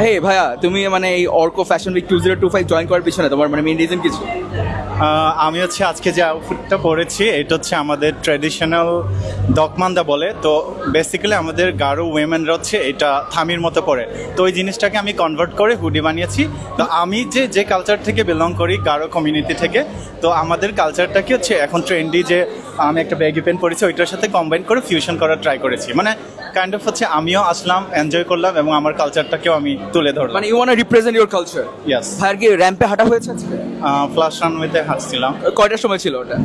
হে ভাইয়া, তুমি মানে এই অর্কো ফ্যাশন উইক 2025 জয়েন করার পিছনে তোমার মানে মেইন রিজন কিছু? আমি হচ্ছে আজকে যে আউটফিটটা পরেছি এটা হচ্ছে আমাদের ট্র্যাডিশনাল দকমান্দা বলে। তো বেসিক্যালি আমাদের গারো উইমেনরা হচ্ছে এটা থামির মতো পরে, তো ওই জিনিসটাকে আমি কনভার্ট করে হুডি বানিয়েছি। তো আমি যে কালচার থেকে বিলং করি, গারো কমিউনিটি থেকে, তো আমাদের কালচারটাকে হচ্ছে এখন ট্রেন্ডি যে আমি একটা ব্যাগি প্যান্ট পরেছি ওইটার সাথে কম্বাইন করে ফিউশন করার ট্রাই করেছি। মানে কাইন্ড অফ হচ্ছে আমিও আসলাম, এনজয় করলাম এবং আমার কালচারটাকেও আমি তুলে ধরলাম। মানে you want to represent your culture. Yes, ভাইয়ার কি র্যাম্পে হাঁটা হয়েছে আজকে? ফ্লাশ রানওয়েতে হাঁটছিলাম। কয়টার সময় ছিল ওটা?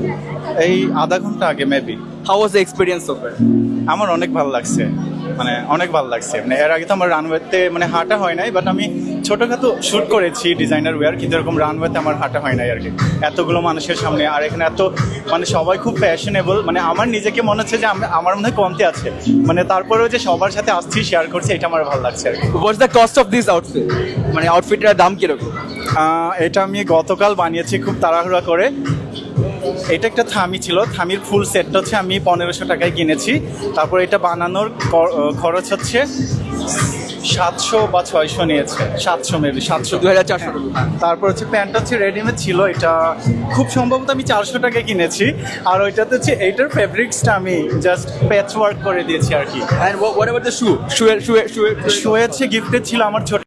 এই আধা ঘন্টা আগে maybe. How was the experience so far? আমার অনেক ভালো লাগছে, মানে অনেক ভালো লাগছে। মানে এর আগে তো আমার রানওয়েতে মানে হাঁটা হয় নাই, বাট আমি ছোটোখাটো শ্যুট করেছি ডিজাইনার ওয়্যার, কিন্তু এরকম রানওয়েতে আমার হাঁটা হয় নাই আর কি, এতগুলো মানুষের সামনে। আর এখানে এত মানে সবাই খুব ফ্যাশনেবল, মানে আমার নিজেকে মনে হচ্ছে যে আমার মনে হয় কমতে আছে, মানে তারপরেও যে সবার সাথে আসছি শেয়ার করছি, এটা আমার ভালো লাগছে আর কি। What's the cost of this outfit? মানে আউটফিটের দাম কিরকম? এটা আমি গতকাল বানিয়েছি খুব তাড়াহুড়া করে। এটা একটা থামি ছিল, থামির ফুল সেটটা হচ্ছে আমি 1500 টাকায় কিনেছি। তারপর এটা বানানোর খরচ হচ্ছে 700 বা 600 নিয়েছে, 700 মেবি 700 2400 টাকা। তারপর হচ্ছে প্যান্টটা হচ্ছে রেডিমেড ছিল, এটা খুব সম্ভবত আমি 400 টাকায় কিনেছি। আর ওইটাতে হচ্ছে এইটার ফেব্রিক্সটা আমি জাস্ট প্যাচ ওয়ার্ক করে দিয়েছি আর কি। And what about the shoe? Shoe show হচ্ছে গিফটেড ছিল আমার ছোট